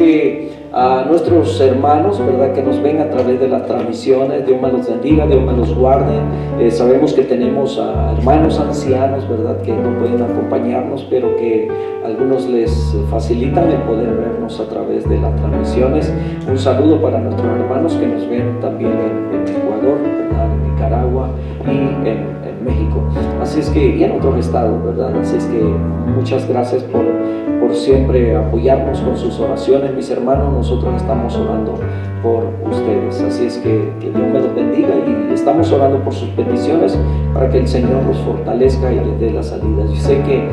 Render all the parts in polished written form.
que a nuestros hermanos, ¿verdad?, que nos ven a través de las transmisiones, Dios me los bendiga, Dios me los guarde. Sabemos que tenemos a hermanos ancianos, ¿verdad?, que no pueden acompañarnos, pero que a algunos les facilitan el poder vernos a través de las transmisiones. Un saludo para nuestros hermanos que nos ven también en Ecuador, ¿verdad?, en Nicaragua y en México, así es que, y en otros estados, ¿verdad? Así es que muchas gracias por siempre apoyarnos con sus oraciones, mis hermanos. Nosotros estamos orando por ustedes, así es que Dios me los bendiga, y estamos orando por sus peticiones para que el Señor los fortalezca y les dé la salida. Yo sé que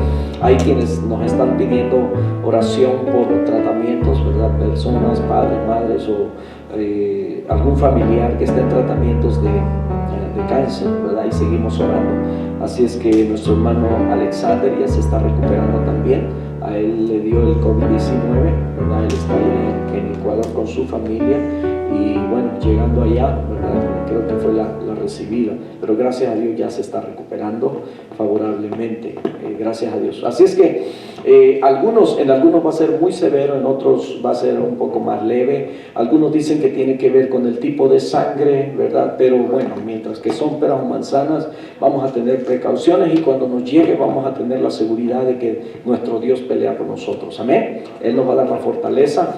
hay quienes nos están pidiendo oración por tratamientos, ¿verdad? Personas, padres, madres o algún familiar que esté en tratamientos de cáncer, ¿verdad? Y seguimos orando. Así es que nuestro hermano Alexander ya se está recuperando también. A él le dio el COVID-19, ¿verdad? Él está en Ecuador con su familia y bueno, llegando allá, ¿verdad?, creo que fue la recibida, pero gracias a Dios ya se está recuperando favorablemente, gracias a Dios. Así es que en algunos va a ser muy severo, en otros va a ser un poco más leve. Algunos dicen que tiene que ver con el tipo de sangre, ¿verdad? Pero bueno, mientras que son peras o manzanas, vamos a tener precauciones, y cuando nos llegue vamos a tener la seguridad de que nuestro Dios pelea por nosotros. Amén. Él nos va a dar la fortaleza.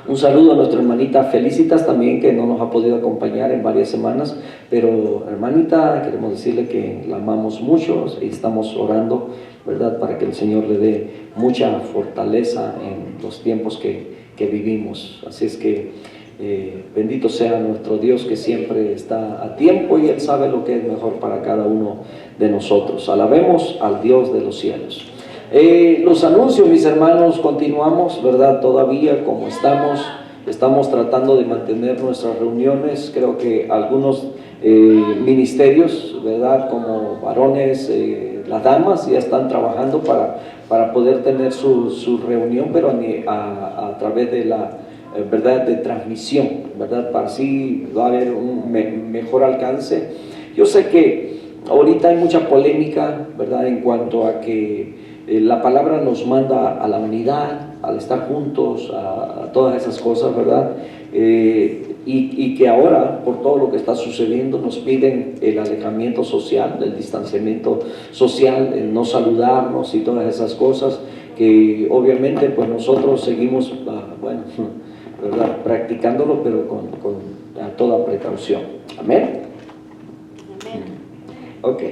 Un saludo a nuestra hermanita Felicitas también, que no nos ha podido acompañar en varias semanas, pero hermanita, queremos decirle que la amamos mucho y estamos orando, ¿verdad?, para que el Señor le dé mucha fortaleza en los tiempos que vivimos. Así es que bendito sea nuestro Dios, que siempre está a tiempo y Él sabe lo que es mejor para cada uno de nosotros. Alabemos al Dios de los cielos. Los anuncios, mis hermanos, continuamos, ¿verdad? Todavía como estamos tratando de mantener nuestras reuniones. Creo que algunos ministerios, ¿verdad?, como varones, las damas ya están trabajando para poder tener su reunión, pero a través de la verdad, de transmisión, ¿verdad?, para así va a haber un mejor alcance. Yo sé que ahorita hay mucha polémica, ¿verdad?, en cuanto a que la palabra nos manda a la unidad, al estar juntos, a todas esas cosas, ¿verdad? Y que ahora, por todo lo que está sucediendo, nos piden el alejamiento social, el distanciamiento social, el no saludarnos y todas esas cosas, que obviamente pues nosotros seguimos, bueno, ¿verdad?, practicándolo, pero con toda precaución. ¿Amén? Amén. Ok.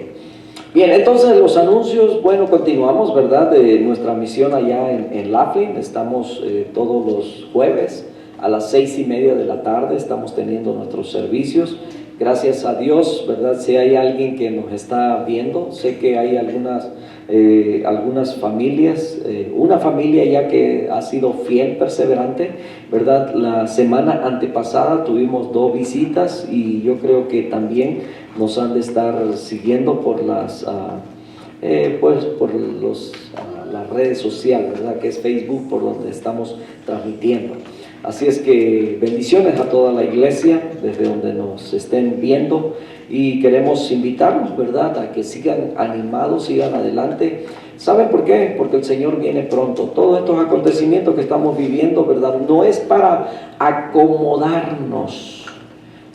Bien, entonces los anuncios, bueno, continuamos, ¿verdad?, de nuestra misión allá en Laughlin. Estamos todos los jueves a las 6:30 de la tarde, estamos teniendo nuestros servicios. Gracias a Dios, ¿verdad? Si hay alguien que nos está viendo, sé que hay algunas familias, una familia ya que ha sido fiel, perseverante, ¿verdad? La semana antepasada tuvimos 2 visitas, y yo creo que también nos han de estar siguiendo por las las redes sociales, ¿verdad?, que es Facebook, por donde estamos transmitiendo. Así es que bendiciones a toda la iglesia desde donde nos estén viendo, y queremos invitarlos, ¿verdad?, a que sigan animados, sigan adelante. ¿Saben por qué? Porque el Señor viene pronto. Todos estos acontecimientos que estamos viviendo, ¿verdad?, no es para acomodarnos,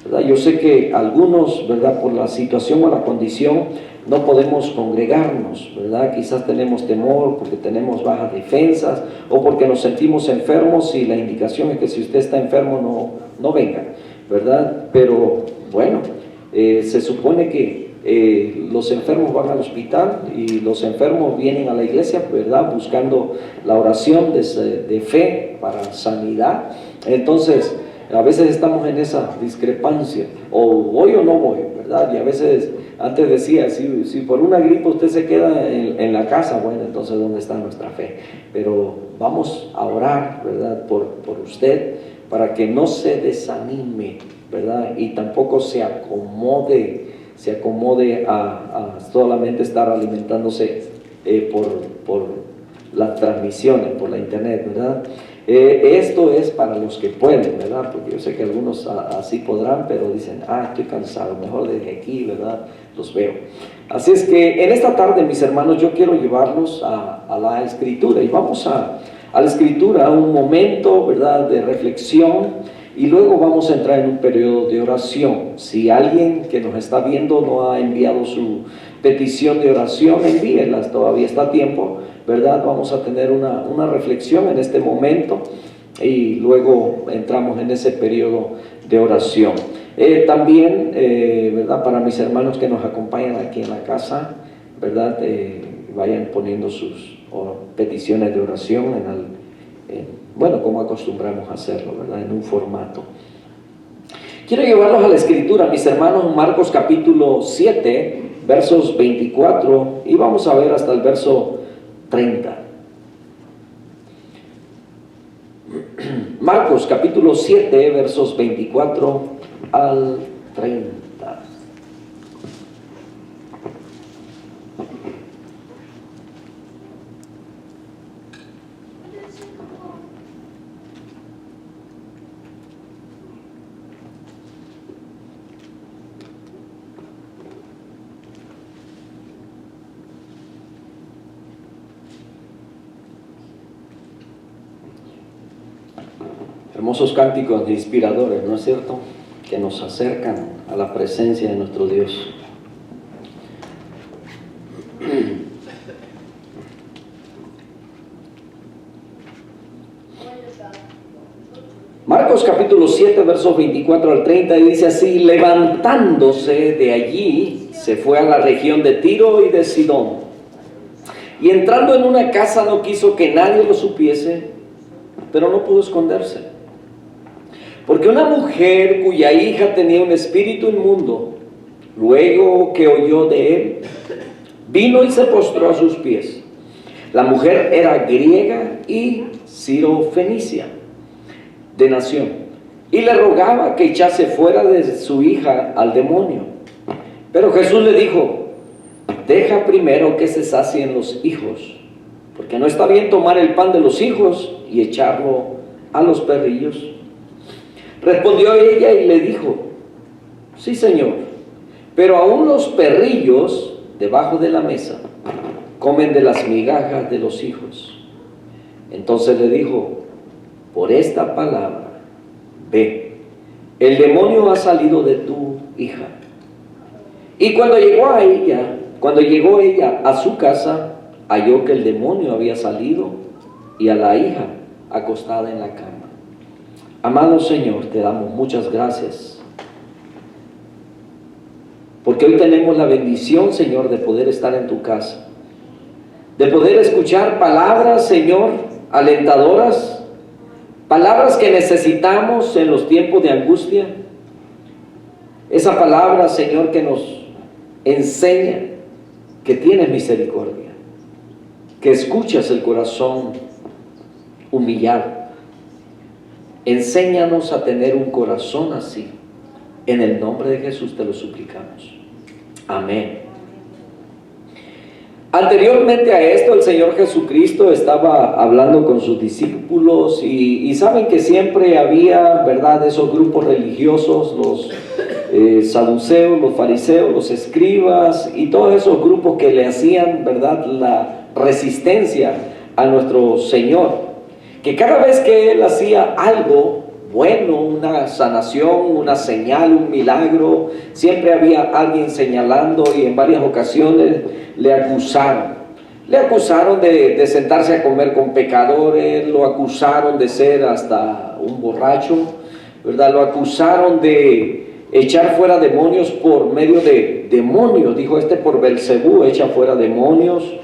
¿verdad? Yo sé que algunos, ¿verdad?, por la situación o la condición no podemos congregarnos, ¿verdad? Quizás tenemos temor porque tenemos bajas defensas, o porque nos sentimos enfermos, y la indicación es que si usted está enfermo no venga, ¿verdad? Pero bueno, se supone que los enfermos van al hospital y los enfermos vienen a la iglesia, ¿verdad?, buscando la oración de fe para sanidad. Entonces a veces estamos en esa discrepancia, o voy o no voy, ¿verdad? Y a veces, antes decía, si por una gripe usted se queda en la casa, bueno, entonces ¿dónde está nuestra fe? Pero vamos a orar, ¿verdad?, por usted, para que no se desanime, ¿verdad?, y tampoco se acomode a solamente estar alimentándose por las transmisiones, por la internet, ¿verdad? Esto es para los que pueden, ¿verdad? Porque yo sé que algunos así podrán, pero dicen, estoy cansado, mejor desde aquí, ¿verdad?, los veo. Así es que en esta tarde, mis hermanos, yo quiero llevarlos a la Escritura, y vamos a a la escritura, un momento, ¿verdad?, de reflexión, y luego vamos a entrar en un periodo de oración. Si alguien que nos está viendo no ha enviado su petición de oración, envíenlas, todavía está a tiempo, ¿verdad? Vamos a tener una reflexión en este momento y luego entramos en ese periodo de oración. También, ¿verdad?, para mis hermanos que nos acompañan aquí en la casa, ¿verdad?, vayan poniendo sus peticiones de oración bueno, como acostumbramos a hacerlo, ¿verdad?, en un formato. Quiero llevarlos a la escritura, mis hermanos, Marcos capítulo 7, versos 24, y vamos a ver hasta el verso 30. Marcos capítulo 7, versos 24 al 30. Hermosos cánticos inspiradores, ¿no es cierto?, que nos acercan a la presencia de nuestro Dios. Marcos capítulo 7, versos 24 al 30, y dice así: levantándose de allí, se fue a la región de Tiro y de Sidón, y entrando en una casa no quiso que nadie lo supiese, pero no pudo esconderse. Porque una mujer cuya hija tenía un espíritu inmundo, luego que oyó de él, vino y se postró a sus pies. La mujer era griega y sirofenicia de nación, y le rogaba que echase fuera de su hija al demonio. Pero Jesús le dijo: deja primero que se sacien los hijos, porque no está bien tomar el pan de los hijos y echarlo a los perrillos. Respondió ella y le dijo: sí, Señor, pero aún los perrillos debajo de la mesa comen de las migajas de los hijos. Entonces le dijo: por esta palabra, ve, el demonio ha salido de tu hija. Y cuando llegó ella a su casa, halló que el demonio había salido y a la hija acostada en la cama. Amado Señor, te damos muchas gracias, porque hoy tenemos la bendición, Señor, de poder estar en tu casa, de poder escuchar palabras, Señor, alentadoras, palabras que necesitamos en los tiempos de angustia. Esa palabra, Señor, que nos enseña que tienes misericordia, que escuchas el corazón humillado. Enséñanos a tener un corazón así. En el nombre de Jesús te lo suplicamos. Amén. Anteriormente a esto, el Señor Jesucristo estaba hablando con sus discípulos y saben que siempre había, ¿verdad?, esos grupos religiosos, los saduceos, los fariseos, los escribas y todos esos grupos que le hacían, ¿verdad?, la resistencia a nuestro Señor. Que cada vez que Él hacía algo bueno, una sanación, una señal, un milagro, siempre había alguien señalando, y en varias ocasiones le acusaron. Le acusaron de sentarse a comer con pecadores, lo acusaron de ser hasta un borracho, ¿verdad? Lo acusaron de echar fuera demonios por medio de demonios. Dijo: por Belcebú echa fuera demonios.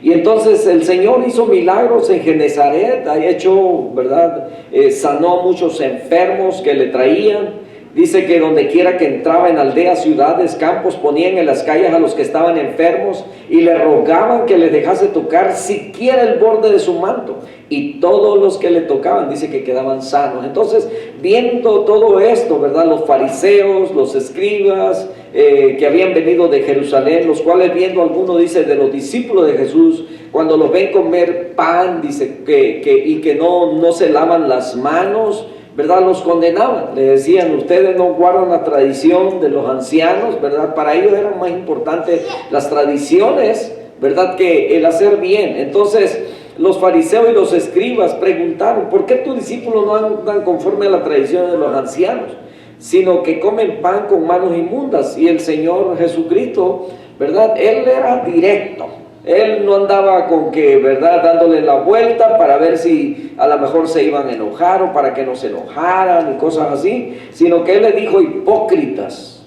Y entonces el Señor hizo milagros en Genezaret, ha hecho, ¿verdad?, sanó a muchos enfermos que le traían. Dice que donde quiera que entraba, en aldeas, ciudades, campos, ponían en las calles a los que estaban enfermos y le rogaban que le dejase tocar siquiera el borde de su manto. Y todos los que le tocaban, dice que quedaban sanos. Entonces, viendo todo esto, ¿verdad?, los fariseos, los escribas que habían venido de Jerusalén, los cuales, viendo algunos, dice, de los discípulos de Jesús, cuando los ven comer pan, dice que no se lavan las manos, ¿verdad?, los condenaban. Le decían: ustedes no guardan la tradición de los ancianos, ¿verdad? Para ellos eran más importantes las tradiciones, ¿verdad?, que el hacer bien. Entonces los fariseos y los escribas preguntaron: ¿por qué tus discípulos no andan conforme a la tradición de los ancianos, sino que comen pan con manos inmundas? Y el Señor Jesucristo, ¿verdad?, Él era directo. Él no andaba con que, ¿verdad?, dándole la vuelta para ver si a lo mejor se iban a enojar o para que no se enojaran y cosas así, sino que Él le dijo: hipócritas.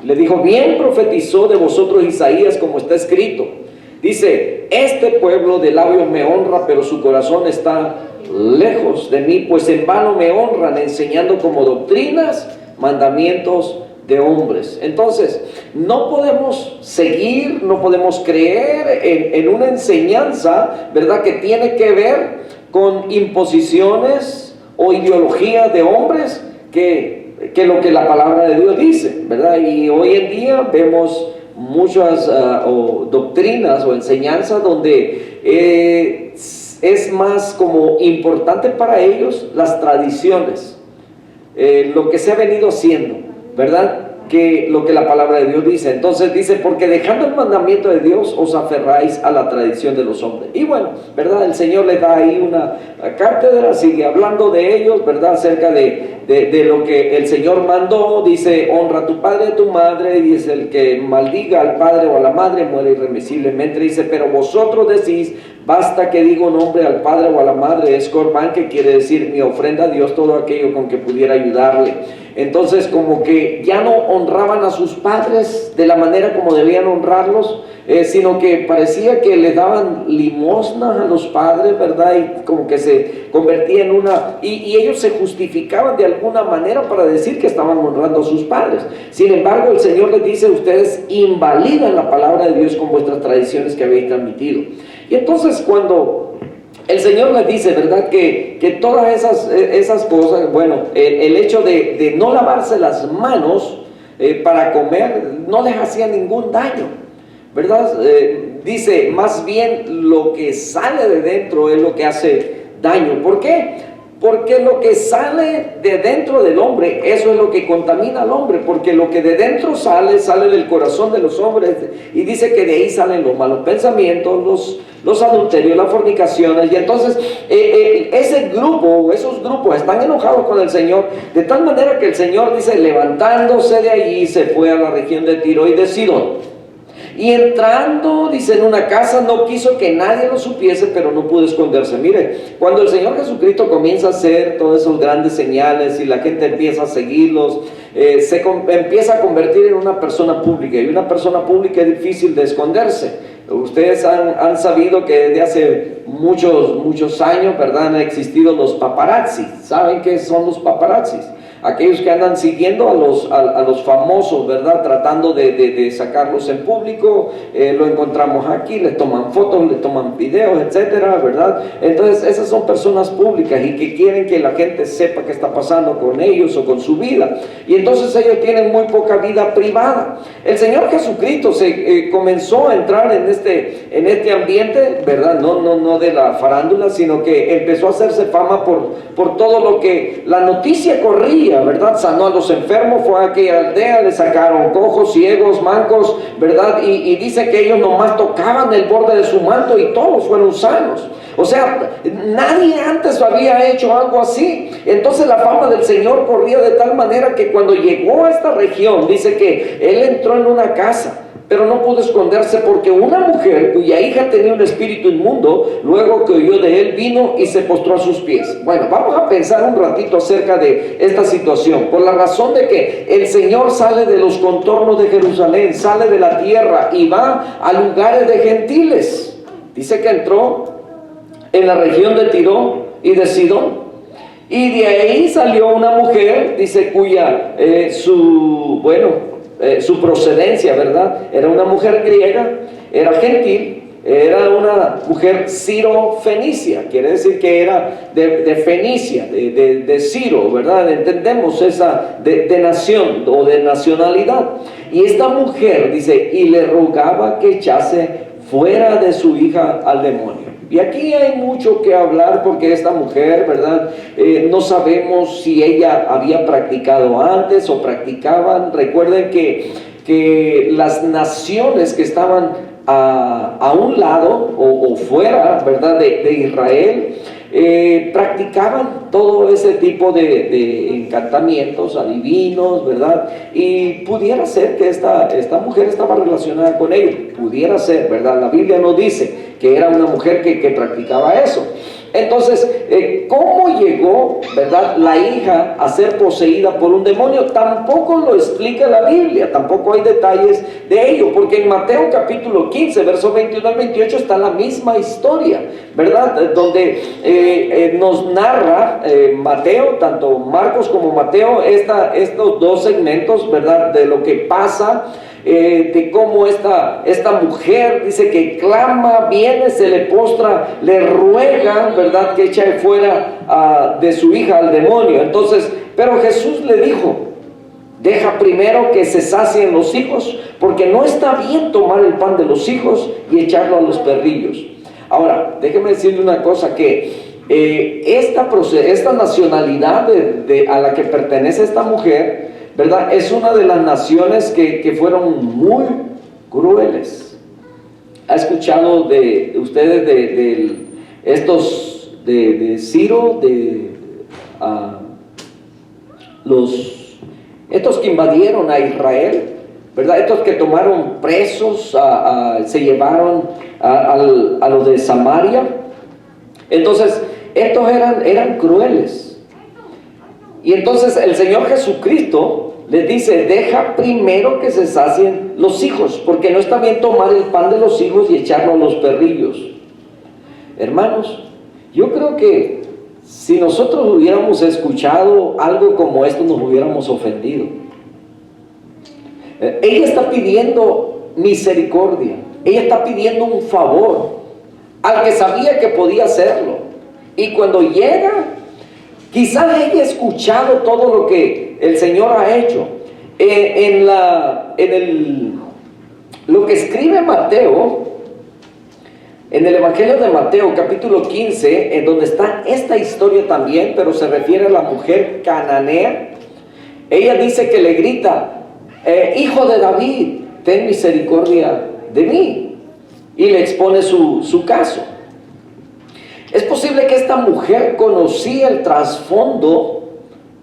Le dijo: bien profetizó de vosotros Isaías, como está escrito. Dice: este pueblo de labios me honra, pero su corazón está lejos de mí, pues en vano me honran, enseñando como doctrinas mandamientos de hombres. Entonces, no podemos seguir, no podemos creer en una enseñanza, ¿verdad?, que tiene que ver con imposiciones o ideología de hombres que lo que la palabra de Dios dice, ¿verdad? Y hoy en día vemos muchas doctrinas o enseñanzas donde es más como importante para ellos las tradiciones, lo que se ha venido haciendo, ¿verdad?, que lo que la palabra de Dios dice. Entonces dice: porque dejando el mandamiento de Dios os aferráis a la tradición de los hombres. Y bueno, ¿verdad?, el Señor le da ahí una cátedra, sigue hablando de ellos, ¿verdad?, acerca de lo que el Señor mandó. Dice: honra a tu padre y a tu madre, y dice: el que maldiga al padre o a la madre muere irremisiblemente. Dice: pero vosotros decís: basta que diga un hombre al padre o a la madre, es corbán, que quiere decir mi ofrenda a Dios, todo aquello con que pudiera ayudarle. Entonces, como que ya no honraban a sus padres de la manera como debían honrarlos, sino que parecía que les daban limosnas a los padres, ¿verdad? Y como que se convertía en una... Y ellos se justificaban de alguna manera para decir que estaban honrando a sus padres. Sin embargo, el Señor les dice: ustedes invalidan la palabra de Dios con vuestras tradiciones que habéis transmitido. Y entonces, cuando el Señor les dice, ¿verdad?, que todas esas cosas, bueno, el hecho de no lavarse las manos para comer no les hacía ningún daño, ¿verdad? Dice: más bien lo que sale de dentro es lo que hace daño. ¿Por qué? Porque lo que sale de dentro del hombre, eso es lo que contamina al hombre, porque lo que de dentro sale del corazón de los hombres, y dice que de ahí salen los malos pensamientos, los adulterios, las fornicaciones. Y entonces ese grupo, esos grupos están enojados con el Señor, de tal manera que el Señor, dice, levantándose de allí, se fue a la región de Tiro y de Sidón. Y entrando, dice, en una casa, no quiso que nadie lo supiese, pero no pudo esconderse. Mire, cuando el Señor Jesucristo comienza a hacer todas esas grandes señales y la gente empieza a seguirlos, empieza a convertir en una persona pública. Y una persona pública es difícil de esconderse. Ustedes han sabido que desde hace muchos años, ¿verdad?, han existido los paparazzi. ¿Saben qué son los paparazzi? Aquellos que andan siguiendo a los famosos, ¿verdad?, tratando de sacarlos en público. Lo encontramos aquí, le toman fotos, le toman videos, etcétera, ¿verdad? Entonces esas son personas públicas y que quieren que la gente sepa qué está pasando con ellos o con su vida, y entonces ellos tienen muy poca vida privada. El Señor Jesucristo comenzó a entrar en este ambiente, ¿verdad?, no de la farándula, sino que empezó a hacerse fama por todo lo que la noticia corría, ¿verdad? Sanó a los enfermos, fue a aquella aldea, le sacaron cojos, ciegos, mancos, ¿verdad? Y dice que ellos nomás tocaban el borde de su manto y todos fueron sanos. O sea, nadie antes había hecho algo así. Entonces la fama del Señor corría de tal manera que cuando llegó a esta región, dice que Él entró en una casa, pero no pudo esconderse, porque una mujer cuya hija tenía un espíritu inmundo, luego que oyó de él, vino y se postró a sus pies. Bueno, vamos a pensar un ratito acerca de esta situación, por la razón de que el Señor sale de los contornos de Jerusalén, sale de la tierra y va a lugares de gentiles. Dice que entró en la región de Tiro y de Sidón, y de ahí salió una mujer, dice, cuya su procedencia, ¿verdad?, era una mujer griega, era gentil, era una mujer ciro-fenicia, quiere decir que era de Fenicia, de Ciro, ¿verdad? Entendemos esa de nación o de nacionalidad. Y esta mujer, dice, y le rogaba que echase fuera de su hija al demonio. Y aquí hay mucho que hablar, porque esta mujer, ¿verdad?, no sabemos si ella había practicado antes o practicaban. Recuerden que las naciones que estaban a un lado o fuera, ¿verdad?, de Israel, practicaban todo ese tipo de encantamientos adivinos, ¿verdad? Y pudiera ser que esta mujer estaba relacionada con ellos, pudiera ser, ¿verdad? La Biblia no dice que era una mujer que practicaba eso. Entonces, ¿cómo llegó, verdad, la hija a ser poseída por un demonio? Tampoco lo explica la Biblia, tampoco hay detalles de ello, porque en Mateo capítulo 15, versos 21 al 28 está la misma historia, ¿verdad? Donde nos narra Mateo, tanto Marcos como Mateo, estos dos segmentos, ¿verdad?, de lo que pasa, de cómo esta mujer dice que clama, viene, se le postra, le ruega, ¿verdad?, que eche fuera de su hija al demonio. Entonces, pero Jesús le dijo: deja primero que se sacien los hijos, porque no está bien tomar el pan de los hijos y echarlo a los perrillos. Ahora, déjeme decirle una cosa, que esta nacionalidad a la que pertenece esta mujer, ¿verdad?, es una de las naciones que fueron muy crueles. ¿Ha escuchado de ustedes de Ciro, estos que invadieron a Israel, ¿verdad?, estos que tomaron presos, se llevaron a los de Samaria? Entonces, estos eran crueles. Y entonces el Señor Jesucristo les dice: deja primero que se sacien los hijos, porque no está bien tomar el pan de los hijos y echarlo a los perrillos. Hermanos, yo creo que si nosotros hubiéramos escuchado algo como esto, nos hubiéramos ofendido. Ella está pidiendo misericordia, ella está pidiendo un favor al que sabía que podía hacerlo. Y cuando llega, quizás ella ha escuchado todo lo que el Señor ha hecho. Lo que escribe Mateo, en el Evangelio de Mateo, capítulo 15, en donde está esta historia también, pero se refiere a la mujer cananea. Ella dice que le grita: hijo de David, ten misericordia de mí. Y le expone su caso. Es posible que esta mujer conocía el trasfondo,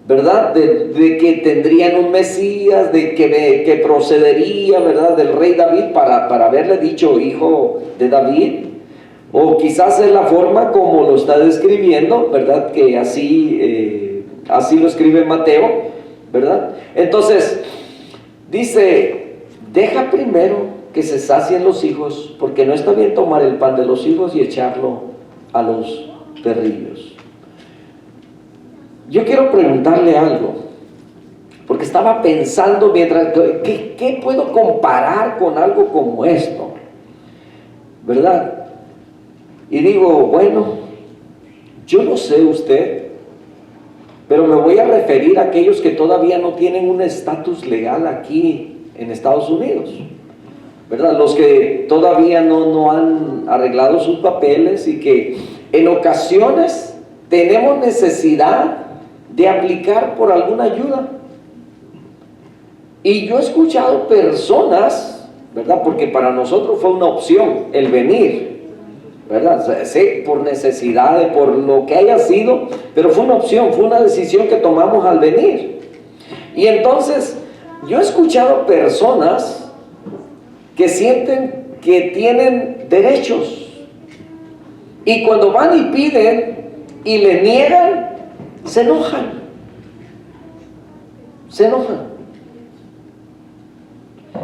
¿verdad?, de que tendrían un Mesías, de que procedería, ¿verdad?, del rey David, para haberle dicho hijo de David. O quizás es la forma como lo está describiendo, ¿verdad?, que así lo escribe Mateo, ¿verdad? Entonces, dice: deja primero que se sacien los hijos, porque no está bien tomar el pan de los hijos y echarlo a los perrillos. Yo quiero preguntarle algo, porque estaba pensando mientras, ¿qué puedo comparar con algo como esto? ¿Verdad? Y digo, bueno, yo no sé usted, pero me voy a referir a aquellos que todavía no tienen un estatus legal aquí en Estados Unidos, ¿verdad? Los que todavía no han arreglado sus papeles y que en ocasiones tenemos necesidad de aplicar por alguna ayuda. Y yo he escuchado personas, ¿verdad?, porque para nosotros fue una opción el venir, ¿verdad? Sí, por necesidad, por lo que haya sido, pero fue una opción, fue una decisión que tomamos al venir. Y entonces yo he escuchado personas que sienten que tienen derechos, y cuando van y piden y le niegan, se enojan.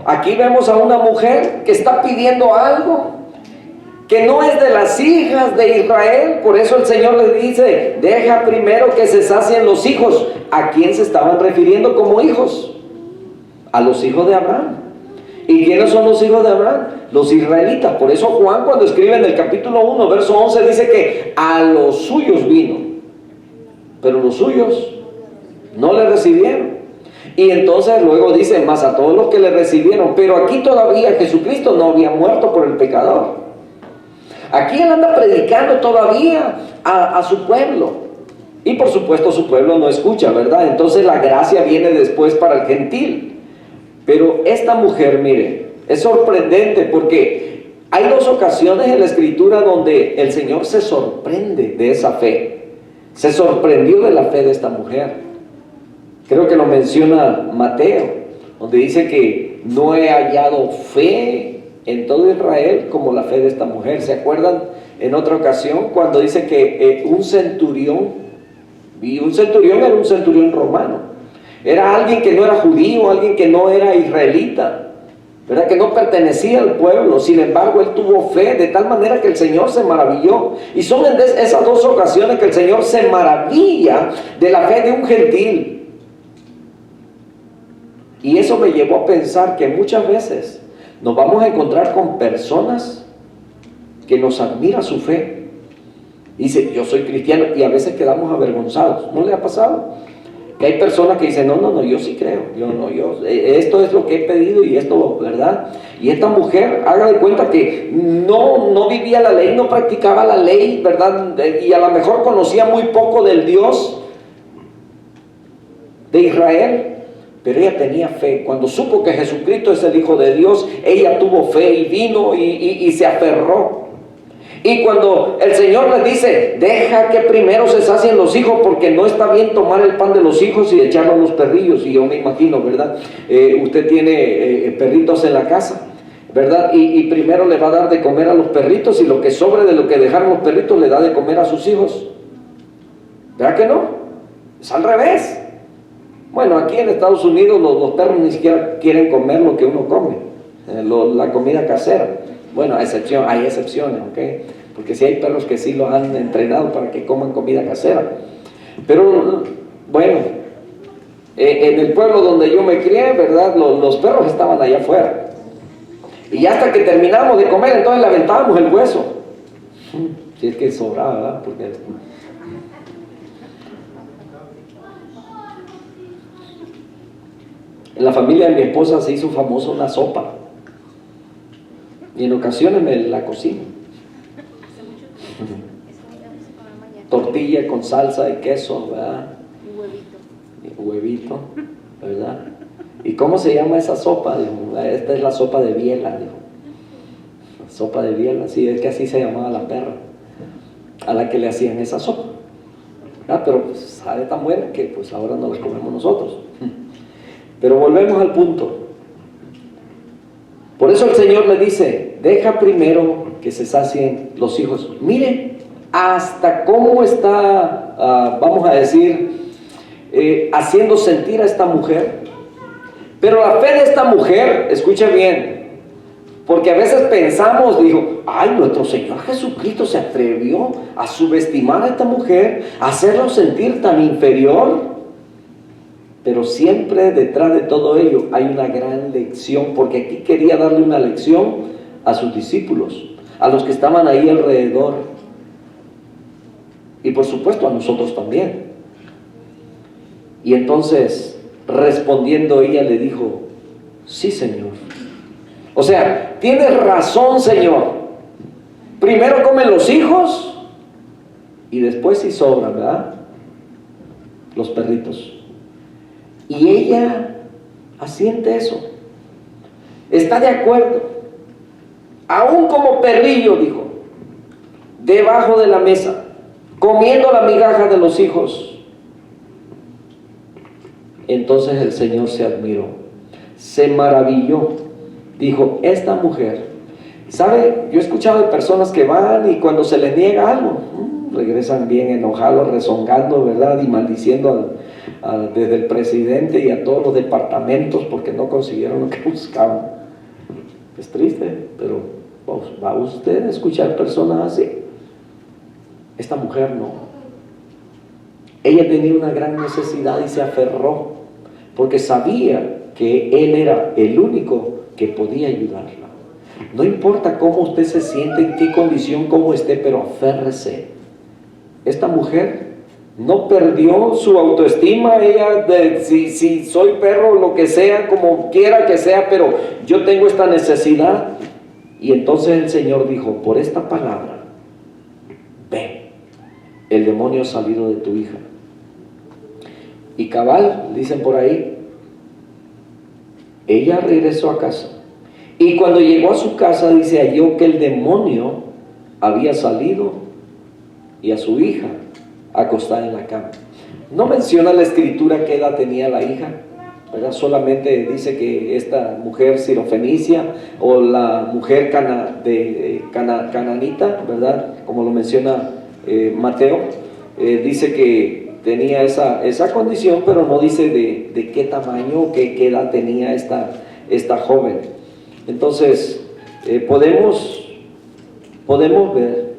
Aquí vemos a una mujer que está pidiendo algo que no es de las hijas de Israel. Por eso el Señor le dice: deja primero que se sacien los hijos. ¿A quién se estaban refiriendo como hijos? A los hijos de Abraham. ¿Y quiénes son los hijos de Abraham? Los israelitas. Por eso Juan, cuando escribe en el capítulo 1, verso 11, dice que a los suyos vino, pero los suyos no le recibieron. Y entonces luego dice: más a todos los que le recibieron. Pero aquí todavía Jesucristo no había muerto por el pecador. Aquí él anda predicando todavía a su pueblo. Y por supuesto su pueblo no escucha, ¿verdad? Entonces la gracia viene después para el gentil. Pero esta mujer, mire, es sorprendente porque Hay dos ocasiones en la Escritura donde el Señor se sorprende de esa fe. Se sorprendió de la fe de esta mujer. Creo que lo menciona Mateo, donde dice que no he hallado fe en todo Israel como la fe de esta mujer. ¿Se acuerdan en otra ocasión cuando dice que un centurión, y un centurión era un centurión romano, era alguien que no era judío, alguien que no era israelita, ¿verdad? Que no pertenecía al pueblo? Sin embargo, él tuvo fe de tal manera que el Señor se maravilló. Y son en esas dos ocasiones que el Señor se maravilla de la fe de un gentil. Y eso me llevó a pensar que muchas veces nos vamos a encontrar con personas que nos admira su fe. Dice, yo soy cristiano, y a veces quedamos avergonzados. ¿No le ha pasado? Que hay personas que dicen, no, yo sí creo, esto es lo que he pedido y esto, ¿verdad? Y esta mujer, haga de cuenta que no vivía la ley, no practicaba la ley, ¿verdad? Y a lo mejor conocía muy poco del Dios de Israel, pero ella tenía fe. Cuando supo que Jesucristo es el Hijo de Dios, ella tuvo fe y vino y se aferró. Y cuando el Señor le dice, deja que primero se sacien los hijos, porque no está bien tomar el pan de los hijos y echarlo a los perrillos. Y yo me imagino, ¿verdad? Usted tiene perritos en la casa, ¿verdad? Y primero le va a dar de comer a los perritos, y lo que sobre de lo que dejaron los perritos le da de comer a sus hijos. ¿Verdad que no? Es al revés. Bueno, aquí en Estados Unidos los perros ni siquiera quieren comer lo que uno come, la comida casera. Bueno, hay excepciones, ¿ok? Porque sí hay perros que sí lo han entrenado para que coman comida casera. Pero, bueno, en el pueblo donde yo me crié, ¿verdad? Los perros estaban allá afuera. Y hasta que terminamos de comer, entonces le aventábamos el hueso. Si es que sobraba, ¿verdad? Porque en la familia de mi esposa se hizo famosa una sopa. Y en ocasiones me la cocino. Tortilla con salsa y queso, ¿verdad? Y huevito, ¿verdad? ¿Y cómo se llama esa sopa? Digo, esta es la sopa de biela, digo. Sopa de biela, sí, es que así se llamaba la perra a la que le hacían esa sopa. ¿Verdad? Pero pues, sabe tan buena que pues ahora no la comemos nosotros. Pero volvemos al punto. Por eso el Señor le dice, deja primero que se sacien los hijos. Miren hasta cómo está, vamos a decir, haciendo sentir a esta mujer. Pero la fe de esta mujer, escuche bien, porque a veces pensamos, digo, ay, nuestro Señor Jesucristo se atrevió a subestimar a esta mujer, a hacerlo sentir tan inferior. Pero siempre detrás de todo ello hay una gran lección, porque aquí quería darle una lección a sus discípulos, a los que estaban ahí alrededor, y por supuesto a nosotros también. Y entonces, respondiendo ella le dijo, sí, Señor. O sea, tienes razón, Señor. Primero comen los hijos y después si sobran, ¿verdad? Los perritos. Y ella asiente eso. Está de acuerdo. Aún como perrillo, dijo, debajo de la mesa, comiendo la migaja de los hijos. Entonces el Señor se admiró, se maravilló. Dijo, esta mujer, ¿sabe? Yo he escuchado de personas que van y cuando se les niega algo, regresan bien enojados, rezongando, ¿verdad? Y maldiciendo desde el presidente y a todos los departamentos porque no consiguieron lo que buscaban. Es triste, pero ¿va usted a escuchar personas así? Esta mujer no. Ella tenía una gran necesidad y se aferró porque sabía que él era el único que podía ayudarla. No importa cómo usted se siente, en qué condición, cómo esté, pero aférrese. Esta mujer no perdió su autoestima. Ella, si soy perro, lo que sea, como quiera que sea, pero yo tengo esta necesidad. Y entonces el Señor dijo, por esta palabra, ve, el demonio ha salido de tu hija. Y cabal, dicen por ahí, ella regresó a casa Y cuando llegó a su casa, dice, halló que el demonio había salido y a su hija acostada en la cama. No menciona la escritura qué edad tenía la hija, ¿verdad? Solamente dice que esta mujer sirofenicia o la mujer cananita, ¿verdad? Como lo menciona Mateo, dice que tenía esa condición, pero no dice de qué tamaño o qué edad tenía esta joven. Entonces, podemos ver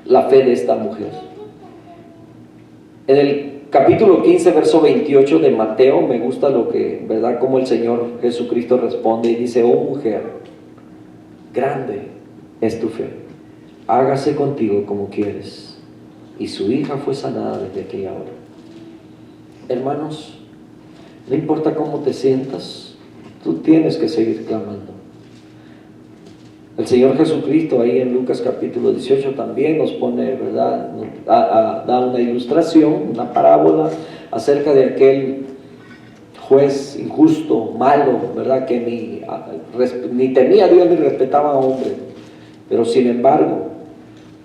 la fe de esta mujer. En el capítulo 15, verso 28 de Mateo, me gusta ¿verdad? Como el Señor Jesucristo responde y dice, oh mujer, grande es tu fe, hágase contigo como quieres. Y su hija fue sanada desde aquella hora. Hermanos, no importa cómo te sientas, tú tienes que seguir clamando. El Señor Jesucristo ahí en Lucas capítulo 18 también nos pone, ¿verdad? Da una ilustración, una parábola acerca de aquel juez injusto, malo, ¿verdad? Que ni temía a Dios ni respetaba a hombre. Pero sin embargo,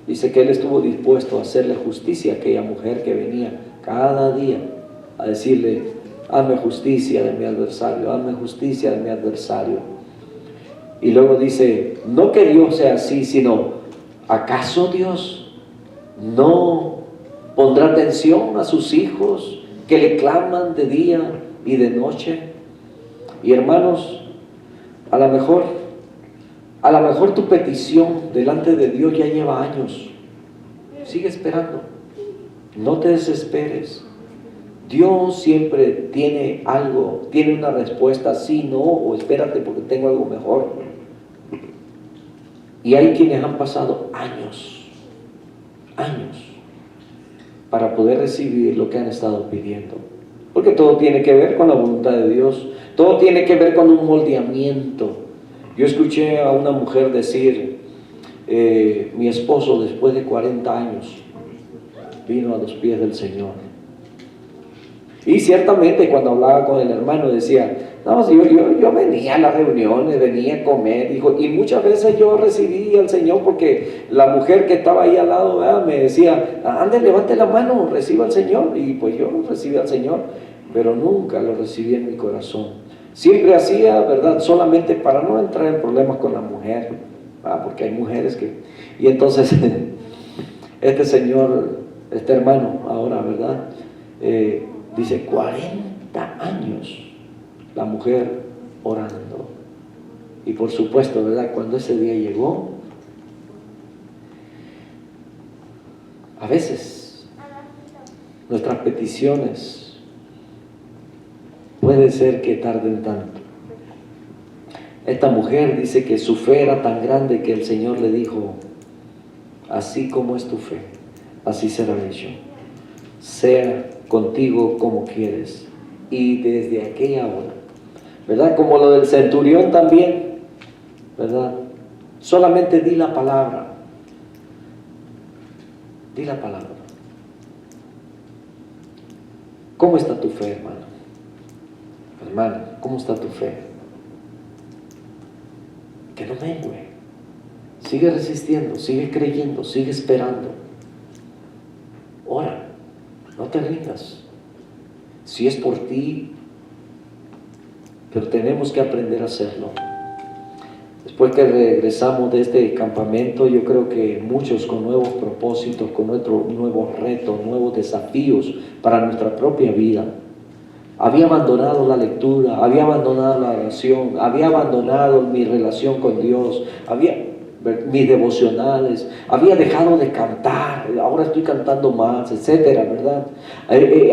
dice que él estuvo dispuesto a hacerle justicia a aquella mujer que venía cada día a decirle, hazme justicia de mi adversario, hazme justicia de mi adversario. Y luego dice, no que Dios sea así, sino, ¿acaso Dios no pondrá atención a sus hijos que le claman de día y de noche? Y hermanos, a lo mejor tu petición delante de Dios ya lleva años. Sigue esperando, no te desesperes. Dios siempre tiene algo, tiene una respuesta, sí, no, o espérate porque tengo algo mejor. Y hay quienes han pasado años para poder recibir lo que han estado pidiendo. Porque todo tiene que ver con la voluntad de Dios, todo tiene que ver con un moldeamiento. Yo escuché a una mujer decir, mi esposo después de 40 años vino a los pies del Señor. Y ciertamente cuando hablaba con el hermano decía, no, yo venía a las reuniones, venía a comer, dijo, y muchas veces yo recibí al Señor porque la mujer que estaba ahí al lado, ¿verdad? Me decía, ande, levante la mano, reciba al Señor. Y pues yo recibí al Señor, pero nunca lo recibí en mi corazón. Siempre hacía, ¿verdad? Solamente para no entrar en problemas con la mujer, ¿verdad? Porque hay mujeres que... Y entonces, este señor, este hermano ahora, ¿verdad? Dice, 40 años la mujer orando. Y por supuesto, ¿verdad? Cuando ese día llegó, a veces nuestras peticiones puede ser que tarden tanto. Esta mujer dice que su fe era tan grande que el Señor le dijo, así como es tu fe, así será hecho. Sea contigo como quieres. Y desde aquella hora, ¿verdad? Como lo del centurión también, ¿verdad? Solamente di la palabra. Di la palabra. ¿Cómo está tu fe, hermano? Hermana, ¿cómo está tu fe? Que no mengue. Sigue resistiendo, sigue creyendo, sigue esperando. Ora. No te rindas. Si es por ti, pero tenemos que aprender a hacerlo. Después que regresamos de este campamento, yo creo que muchos con nuevos propósitos, con nuevos retos, nuevos desafíos para nuestra propia vida. Había abandonado la lectura, había abandonado la oración, había abandonado mi relación con Dios, mis devocionales, había dejado de cantar, ahora estoy cantando más, etcétera, ¿verdad?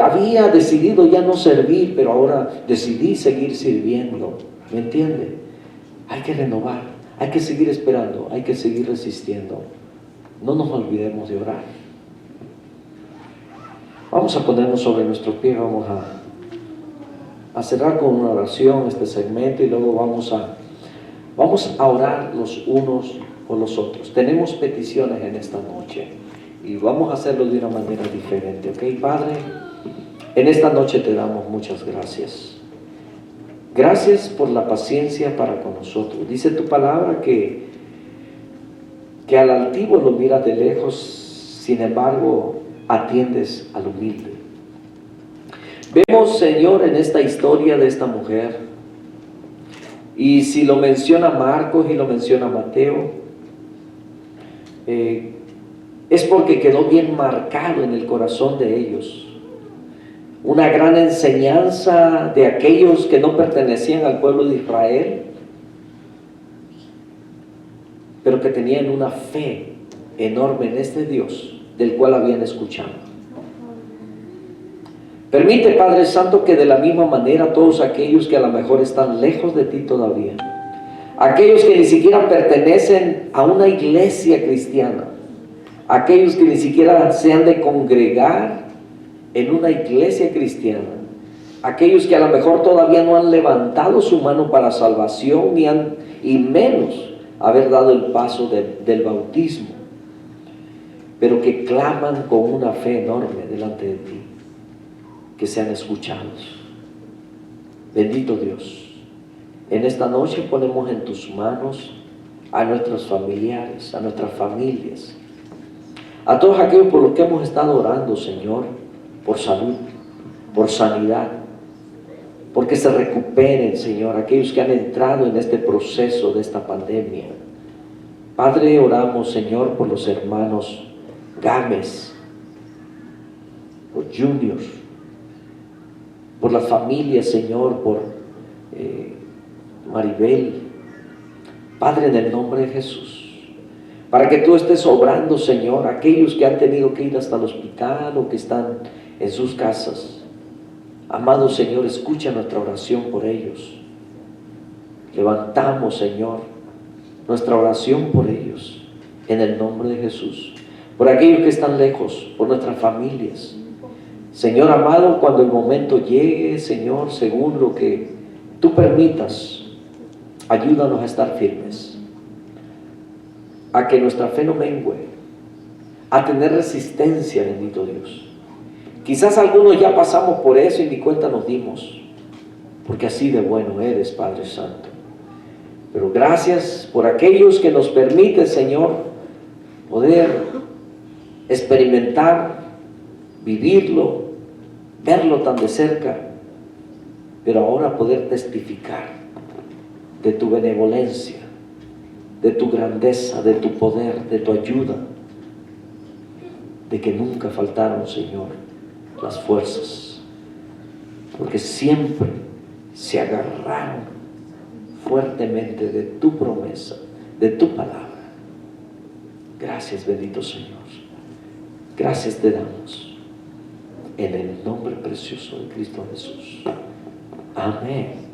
Había decidido ya no servir, pero ahora decidí seguir sirviendo, ¿me entiende? Hay que renovar, hay que seguir esperando, hay que seguir resistiendo. No nos olvidemos de orar. Vamos a ponernos sobre nuestros pies, vamos a cerrar con una oración este segmento y luego vamos a orar los unos por los otros. Tenemos peticiones en esta noche y vamos a hacerlo de una manera diferente, ¿ok? Padre, en esta noche te damos muchas gracias. Gracias por la paciencia para con nosotros. Dice tu palabra que al altivo lo miras de lejos, sin embargo atiendes al humilde. Vemos, Señor, en esta historia de esta mujer, y si lo menciona Marcos y lo menciona Mateo, es porque quedó bien marcado en el corazón de ellos. Una gran enseñanza de aquellos que no pertenecían al pueblo de Israel, pero que tenían una fe enorme en este Dios del cual habían escuchado. Permite, Padre Santo, que de la misma manera todos aquellos que a lo mejor están lejos de ti todavía, aquellos que ni siquiera pertenecen a una iglesia cristiana, aquellos que ni siquiera se han de congregar en una iglesia cristiana, aquellos que a lo mejor todavía no han levantado su mano para salvación, y menos haber dado el paso del bautismo, pero que claman con una fe enorme delante de ti, que sean escuchados. Bendito Dios, en esta noche ponemos en tus manos a nuestros familiares, a nuestras familias, a todos aquellos por los que hemos estado orando, Señor, por salud, por sanidad, porque se recuperen, Señor, aquellos que han entrado en este proceso de esta pandemia. Padre, oramos, Señor, por los hermanos Gámez, por Junior, por las familias, Señor, por Maribel. Padre, en el nombre de Jesús, para que tú estés obrando, Señor, aquellos que han tenido que ir hasta el hospital o que están en sus casas. Amado Señor, escucha nuestra oración por ellos. Levantamos, Señor, nuestra oración por ellos, en el nombre de Jesús. Por aquellos que están lejos, por nuestras familias. Señor amado, cuando el momento llegue, Señor, según lo que tú permitas, ayúdanos a estar firmes, a que nuestra fe no mengue, a tener resistencia, bendito Dios. Quizás algunos ya pasamos por eso y ni cuenta nos dimos, porque así de bueno eres, Padre Santo. Pero gracias por aquellos que nos permiten, Señor, poder experimentar, vivirlo, verlo tan de cerca, pero ahora poder testificar de tu benevolencia, de tu grandeza, de tu poder, de tu ayuda, de que nunca faltaron, Señor, las fuerzas, porque siempre se agarraron fuertemente de tu promesa, de tu palabra. Gracias, bendito Señor. Gracias te damos en el nombre precioso de Cristo Jesús. Amén.